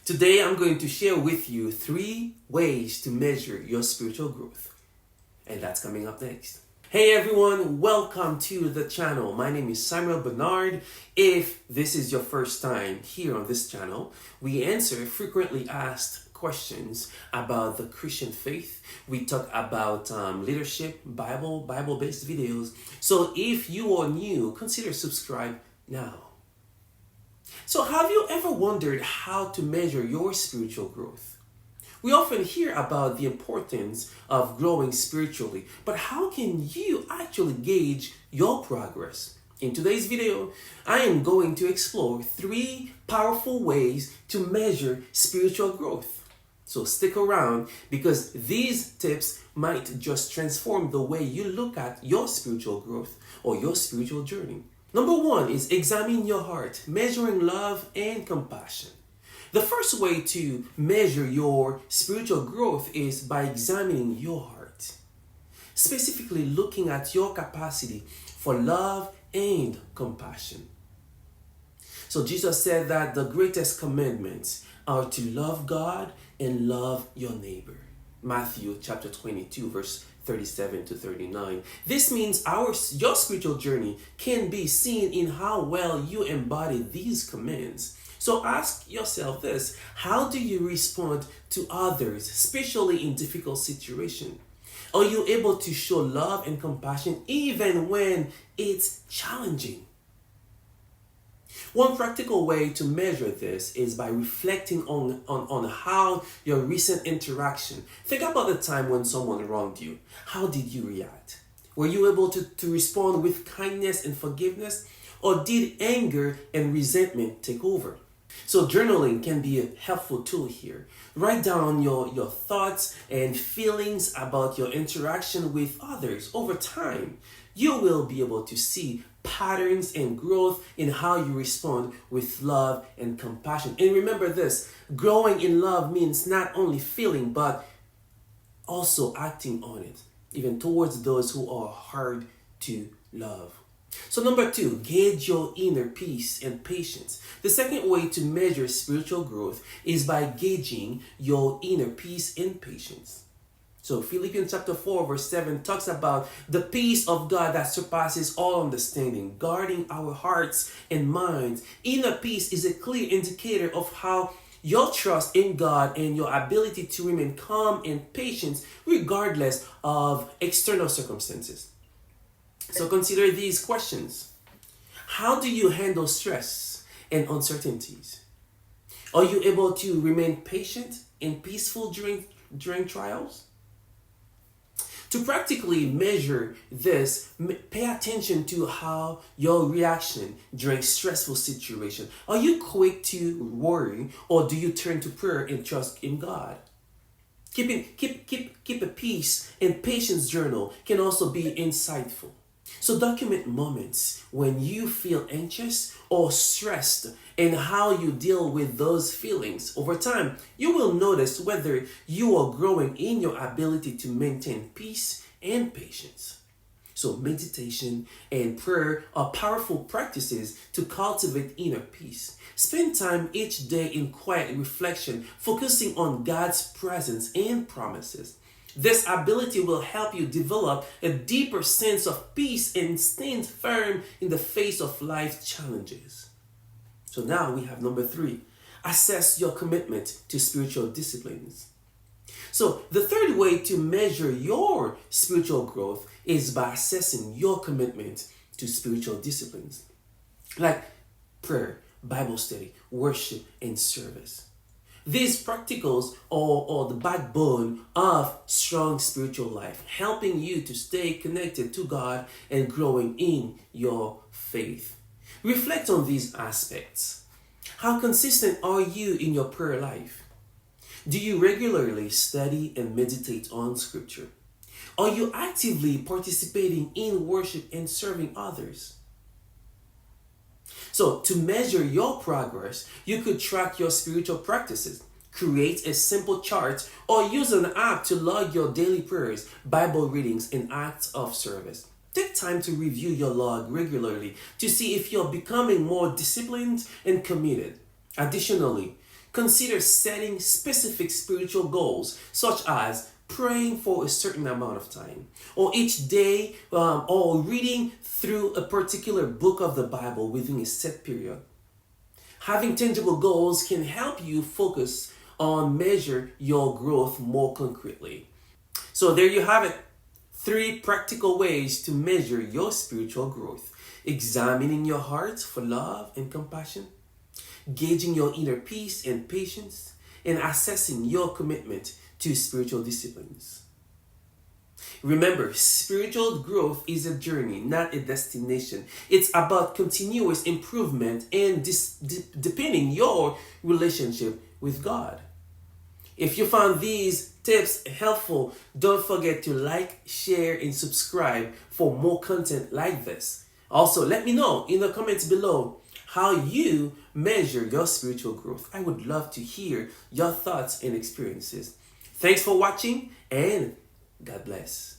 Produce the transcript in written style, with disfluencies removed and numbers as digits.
Today I'm going to share with you 3 ways to measure your spiritual growth. And that's coming up next. Hey everyone, welcome to the channel. My name is Samuel Bernard. If this is your first time here on this channel, we answer frequently asked questions about the Christian faith. We talk about leadership, Bible-based videos. So if you are new, consider subscribe now. So have you ever wondered how to measure your spiritual growth? We often hear about the importance of growing spiritually, but how can you actually gauge your progress? In today's video, I am going to explore 3 powerful ways to measure spiritual growth. So stick around because these tips might just transform the way you look at your spiritual growth or your spiritual journey. Number 1 is examine your heart, measuring love and compassion. The first way to measure your spiritual growth is by examining your heart, specifically looking at your capacity for love and compassion. So Jesus said that the greatest commandments are to love God and love your neighbor. Matthew chapter 22, verse 37 to 39. This means your spiritual journey can be seen in how well you embody these commands. So ask yourself this: how do you respond to others, especially in difficult situations? Are you able to show love and compassion even when it's challenging? One practical way to measure this is by reflecting on how your recent interaction. Think about the time when someone wronged you. How did you react? Were you able to respond with kindness and forgiveness? Or did anger and resentment take over? So journaling can be a helpful tool here. Write down your thoughts and feelings about your interaction with others. Over time, you will be able to see patterns and growth in how you respond with love and compassion. And remember this: growing in love means not only feeling, but also acting on it, even towards those who are hard to love. So number 2, gauge your inner peace and patience. The second way to measure spiritual growth is by gauging your inner peace and patience. So Philippians chapter 4 verse 7 talks about the peace of God that surpasses all understanding, guarding our hearts and minds. Inner peace is a clear indicator of how your trust in God and your ability to remain calm and patient regardless of external circumstances. So consider these questions. How do you handle stress and uncertainties? Are you able to remain patient and peaceful during trials? To practically measure this, pay attention to how your reaction during stressful situations. Are you quick to worry, or do you turn to prayer and trust in God? Keep a peace and patience journal can also be insightful. So document moments when you feel anxious or stressed and how you deal with those feelings. Over time, you will notice whether you are growing in your ability to maintain peace and patience. So meditation and prayer are powerful practices to cultivate inner peace. Spend time each day in quiet reflection, focusing on God's presence and promises. This ability will help you develop a deeper sense of peace and stand firm in the face of life's challenges. So now we have number 3, assess your commitment to spiritual disciplines. So the third way to measure your spiritual growth is by assessing your commitment to spiritual disciplines, like prayer, Bible study, worship, and service. These practicals are the backbone of strong spiritual life, helping you to stay connected to God and growing in your faith. Reflect on these aspects. How consistent are you in your prayer life? Do you regularly study and meditate on Scripture? Are you actively participating in worship and serving others? So to measure your progress, you could track your spiritual practices, create a simple chart, or use an app to log your daily prayers, Bible readings, and acts of service. Take time to review your log regularly to see if you're becoming more disciplined and committed. Additionally, consider setting specific spiritual goals, such as praying for a certain amount of time, or each day, or reading through a particular book of the Bible within a set period. Having tangible goals can help you focus on measure your growth more concretely. So there you have it. 3 practical ways to measure your spiritual growth. Examining your heart for love and compassion, gauging your inner peace and patience, and assessing your commitment to spiritual disciplines. Remember, spiritual growth is a journey, not a destination. It's about continuous improvement and deepening your relationship with God. If you found these tips helpful, don't forget to like, share, and subscribe for more content like this. Also, let me know in the comments below how you measure your spiritual growth. I would love to hear your thoughts and experiences. Thanks for watching, and God bless.